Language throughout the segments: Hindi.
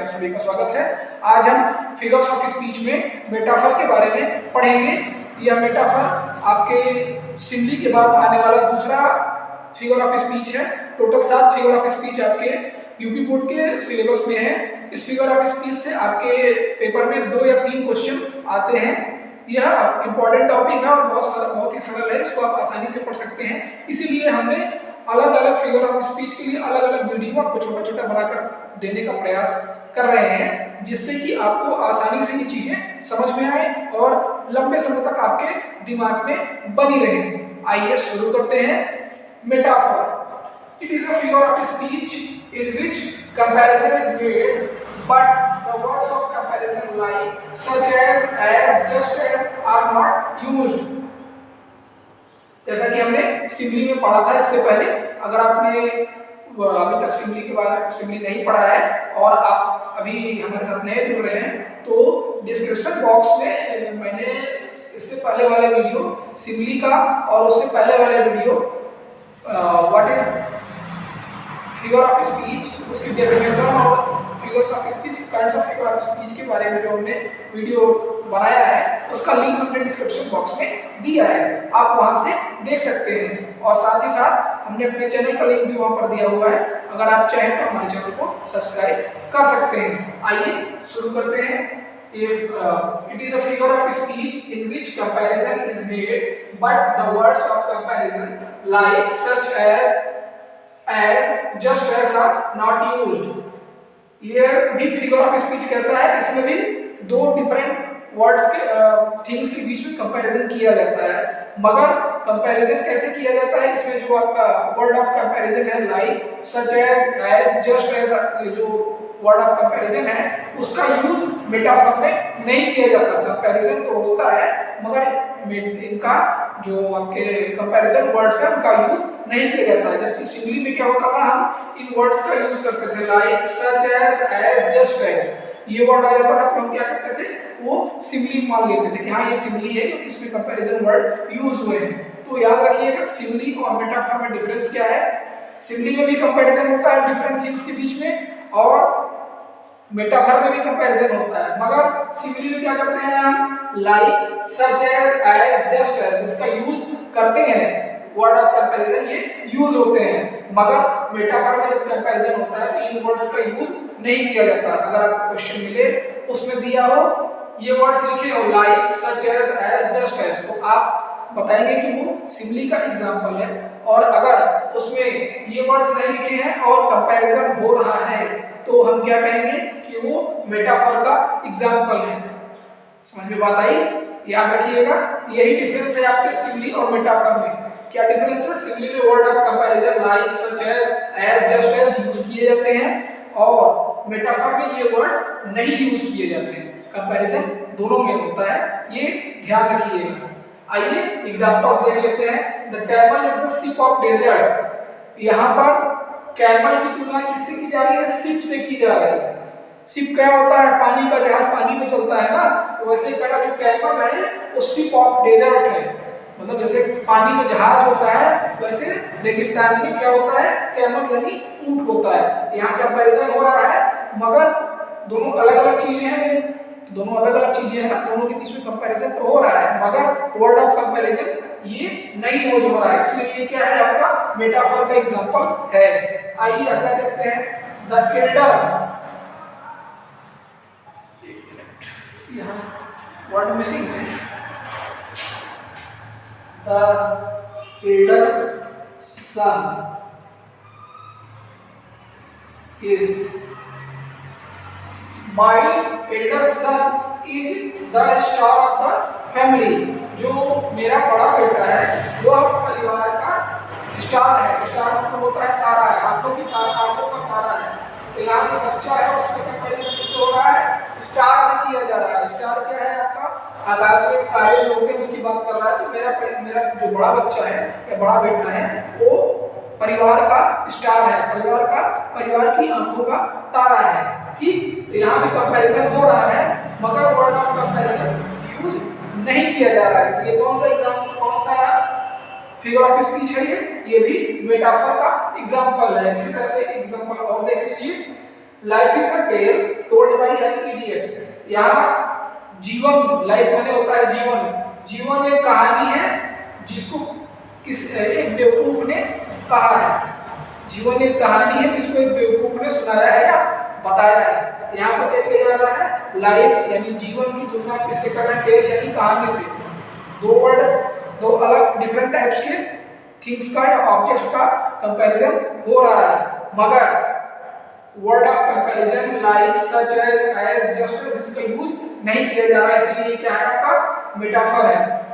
आप सभी का स्वागत है। आज हम फिगर्स ऑफ स्पीच में मेटाफर के बारे में पढ़ेंगे। यह मेटाफर आपके सिम्बली के बाद आने वाला दूसरा फिगर ऑफ स्पीच है। टोटल 7 फिगर ऑफ स्पीच आपके यूपी बोर्ड के सिलेबस में है। इस फिगर ऑफ स्पीच से आपके पेपर में 2 या 3 क्वेश्चन आते हैं। यह इंपॉर्टेंट टॉपिक है और बहुत ही सरल है, इसको आप आसानी से पढ़ सकते हैं। इसीलिए हमने अलग अलग फिगर ऑफ स्पीच के लिए अलग अलग वीडियो आपको छोटा छोटा बनाकर देने का प्रयास कर रहे हैं, जिससे कि आपको आसानी से ये चीजें समझ में आए और लंबे समय तक आपके दिमाग में बनी रहे। आइए शुरू करते हैं। Metaphor, it is a figure of speech in which comparison is made but the words of comparison like such as just as are not used। जैसा कि हमने सिम्बली में पढ़ा था इससे पहले। अगर आपने अभी तक सिम्बली के बारे में सिम्बली नहीं पढ़ा है और आप अभी हमारे साथ नए जुड़ रहे हैं तो डिस्क्रिप्शन बॉक्स में मैंने इससे पहले वाले वीडियो सिम्बली का और उससे पहले वाले video what is figure of speech, उसकी डेफिनेशन और figures of speech, kinds of figure of speech के बारे में जो हमने वीडियो बनाया है उसका लिंक हमने डिस्क्रिप्शन बॉक्स में दिया है, आप वहां से देख सकते हैं। और साथ ही साथ हमने अपने चैनल का लिंक भी वहां पर दिया हुआ है, अगर आप चाहें तो हमारे चैनल को सब्सक्राइब कर सकते हैं। आइए शुरू करते हैं। If it is a figure of speech in which comparison is made but the words of comparison like such as just as are not used। ये भी फिगर ऑफ स्पीच कैसा है, इसमें भी 2 डिफरेंट वर्ड्स के थिंग्स के बीच में कंपैरिजन किया जाता है। मगर कंपैरिजन कैसे किया जाता है, इसमें जो आपका वर्ड ऑफ कंपैरिजन है like such as just as, ये जो वर्ड ऑफ कंपैरिजन है उसका यूज मेटाफर में नहीं किया जाता। कंपैरिजन तो होता है मगर इनका जो आपके कंपैरिजन वर्ड्स है उनका यूज नहीं किया जाता है। जबकि सिम्बली में क्या होता था, हम इन वर्ड्स का यूज करते थे like such as just as. ये वर्ड आ जाता था तो हम क्या करते थे, वो सिम्बली मान लेते थे कि हाँ ये सिम्बली है क्योंकि इसमें कंपैरिजन वर्ड यूज हुए हैं। तो याद रखिएगा सिम्बली और मेटाफर में डिफरेंस क्या है। सिम्बली में भी कंपैरिजन होता है डिफरेंट थिंग्स के बीच में और मेटाफर में भी कंपैरिजन होता है, मगर सिम्बली में क्या करते हैं हम like such as just as, इसका यूज करते हैं। वर्ड ऑफ कंपैरिजन ये यूज होते हैं, मगर मेटाफर में जब कंपैरिजन होता है तो इन वर्ड्स का यूज नहीं किया जाता। अगर आपको क्वेश्चन मिले उसमें दिया हो ये वर्ड्स लिखे हो like such as just as, तो आप बताएंगे कि वो सिम्बली का एग्जांपल है। और अगर उसमें ये वर्ड्स नहीं लिखे हैं और कंपैरिजन हो रहा है तो हम क्या कहेंगे कि वो मेटाफर का एग्जांपल है। समझ में बात आई? याद रखिएगा, यही डिफरेंस है आपके सिम्बली और मेटाफर में। क्या डिफरेंस है? सिम्बली में word of comparison like such as just as use किए जाते हैं और मेटाफर में ये वर्ड्स नहीं यूज किए जाते हैं। कंपैरिजन दोनों में होता है, ये ध्यान रखिएगा। आइए एग्जांपल्स देख लेते हैं। The camel is the ship of desert. यहाँ पर कैमल की तुलना किससे की जा रही है? शिप से की जा रही है। शिप क्या होता है? पानी का जहाज, पानी में चलता है ना, तो वैसे ही कहा जो कैमल है वो शिप ऑफ डेजर्ट है। मतलब जैसे पानी में जहाज होता है वैसे रेगिस्तान में क्या होता है? कैमल यानी ऊंट होता है। यहाँ कंपैरिजन हो रहा है मगर दोनों अलग अलग चीजें हैं, दोनों अलग अलग चीजें हैं ना, दोनों के बीच में कंपैरिजन तो हो रहा है मगर वर्ड ऑफ कंपैरिजन ये नहीं यूज हो रहा है, इसलिए ये क्या है आपका मेटाफर का एग्जांपल है। आइए अगला देखते हैं। द एल्डर, यहाँ वर्ड मिसिंग है। The elder son is, my elder son is the star of the family. जो मेरा बड़ा बेटा है वो परिवार का स्टार है। स्टार मतलब होता है तारा है, आंखों की तारा, आंखों का तारा है। तो यहाँ जो बच्चा है उसको कंपैरिजन किससे हो रहा है? स्टार से किया जा रहा है। स्टार क्या है आपका? आकाश में तारे जो होते हैं उसकी बात कर रहा है। तो मेरा जो बड़ा बच्चा है या बड़ा बेटा है वो परिवार का स्टार है, परिवार की आंखों का तारा है। ठीक, तो यहाँ भी कंपैरिजन हो रहा है मगर वर्ड ऑफ कंपैरिजन यूज नहीं किया जा रहा है। इसलिए कौन सा एग्जांपल, कौन सा फिगर ऑफ स्पीच है ये भी मेटाफर का एग्जांपल है। इसी तरह से एग्जांपल और देख लीजिए। Life is a tale told by an idiot. यहाँ जीवन, लाइफ माने होता है जीवन, जीवन एक कहानी है जिसको एक बेवकूफ ने कहा है। जीवन एक कहानी है जिसको एक बेवकूफ ने सुनाया है या बताया है। यहाँ पर क्या किया जा रहा है, लाइफ यानी जीवन की तुलना किससे कर रहे हैं, टेल यानी कहानी से। दो वर्ड, दो अलग डिफरेंट टाइप्स के थिंग्स का या ऑब्जेक्ट्स का कंपैरिजन हो रहा है, मगर word of comparison like such as just as इसका यूज नहीं किया जा रहा है, इसलिए ये क्या है, आपका मेटाफर है।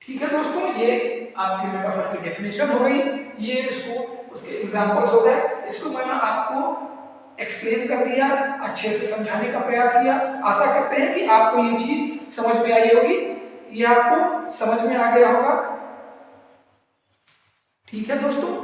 ठीक है दोस्तों, ये आपकी मेटाफर की डेफिनेशन हो गई, ये इसको उसके एग्जांपल्स हो गए। इसको मैंने आपको एक्सप्लेन कर दिया, अच्छे से समझाने का प्रयास किया। आशा करते हैं कि आपको ये चीज समझ में आई होगी, ये आपको समझ में आ गया होगा। ठीक है दोस्तों,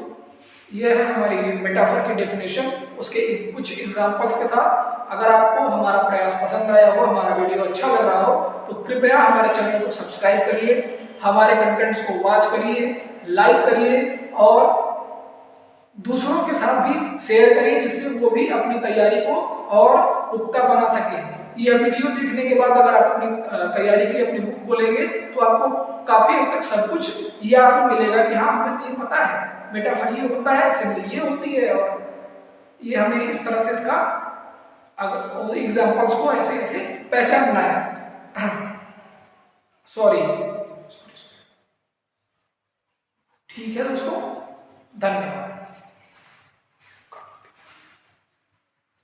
ये है हमारी मेटाफर की डेफिनेशन, उसके कुछ एग्जांपल्स के साथ। अगर आपको हमारा प्रयास पसंद आया हो, हमारा वीडियो अच्छा लग रहा हो, तो कृपया हमारे चैनल को सब्सक्राइब करिए, हमारे कंटेंट्स को वॉच करिए, लाइक करिए और दूसरों के साथ भी शेयर करिए, जिससे वो भी अपनी तैयारी को और पुख्ता बना सके। यह वीडियो देखने के बाद अगर आप अपनी तैयारी के लिए अपनी बुक खोलेंगे तो आपको काफी हद तक सब कुछ याद मिलेगा कि हाँ, हमें तो ये पता है, मेटाफर ये होता है, सिंबल ये होती है, और ये हमें इस तरह से इसका एग्जांपल्स को ऐसे ऐसे पहचानना है। सॉरी। ठीक है दोस्तों, धन्यवाद।